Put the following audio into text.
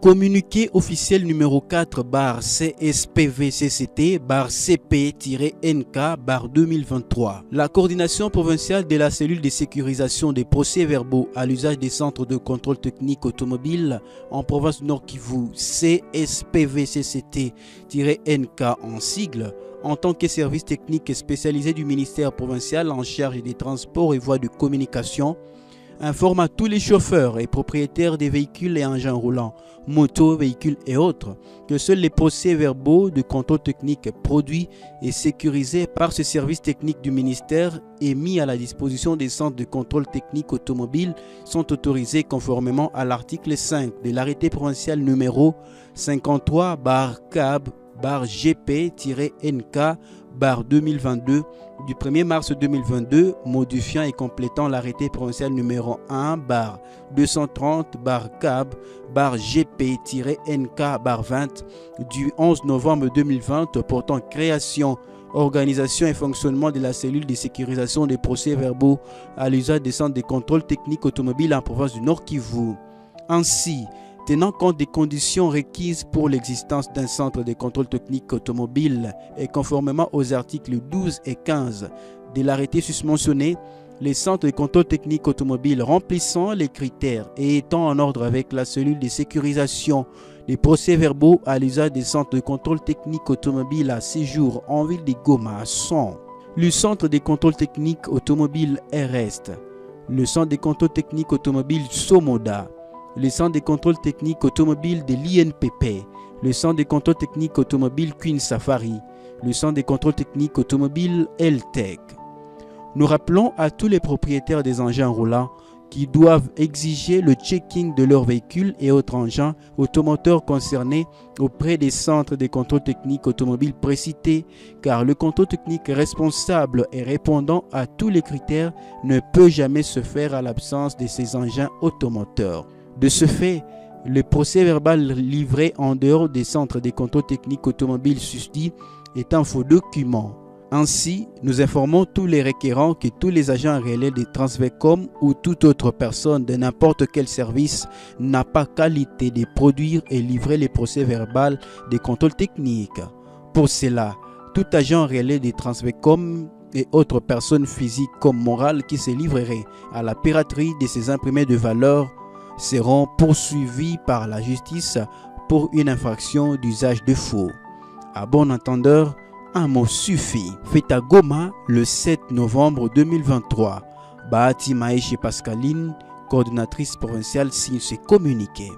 Communiqué officiel numéro 4 CSPVCCT CP-NK 2023. La coordination provinciale de la cellule de sécurisation des procès-verbaux à l'usage des centres de contrôle technique automobile en province du Nord Kivu CSPVCCT-NK en sigle, en tant que service technique spécialisé du ministère provincial en charge des transports et voies de communication, informe à tous les chauffeurs et propriétaires des véhicules et engins roulants, motos, véhicules et autres, que seuls les procès-verbaux de contrôle technique produits et sécurisés par ce service technique du ministère et mis à la disposition des centres de contrôle technique automobile sont autorisés conformément à l'article 5 de l'arrêté provincial numéro 53/CAB/GP-NK 2022 du 1er mars 2022, modifiant et complétant l'arrêté provincial numéro 1/230/CAB/GP-NK 20 du 11 novembre 2020 portant création, organisation et fonctionnement de la cellule de sécurisation des procès-verbaux à l'usage des centres de contrôle technique automobile en province du Nord Kivu. Ainsi, tenant compte des conditions requises pour l'existence d'un centre de contrôle technique automobile et conformément aux articles 12 et 15 de l'arrêté susmentionné, les centres de contrôle technique automobile remplissant les critères et étant en ordre avec la cellule de sécurisation des procès-verbaux à l'usage des centres de contrôle technique automobile à séjour en ville de Goma sont le centre de contrôle technique automobile REST, le centre de contrôle technique automobile Somoda, le centre de contrôle technique automobile de l'INPP, le centre de contrôle technique automobile Queen Safari, le centre de contrôle technique automobile LTEC. Nous rappelons à tous les propriétaires des engins roulants qui doivent exiger le checking de leurs véhicules et autres engins automoteurs concernés auprès des centres de contrôle technique automobile précités, car le contrôle technique responsable et répondant à tous les critères ne peut jamais se faire à l'absence de ces engins automoteurs. De ce fait, le procès-verbal livré en dehors des centres de contrôle technique automobile susdits est un faux document. Ainsi, nous informons tous les requérants que tous les agents relais de Transvecom ou toute autre personne de n'importe quel service n'a pas qualité de produire et livrer les procès-verbal de contrôle technique. Pour cela, tout agent relais de Transvecom et autres personnes physiques comme morales qui se livreraient à la piraterie de ces imprimés de valeur seront poursuivis par la justice pour une infraction d'usage de faux. À bon entendeur, un mot suffit. Fait à Goma le 7 novembre 2023. Bahati Maïche Pascaline, coordinatrice provinciale, signe ce communiqué.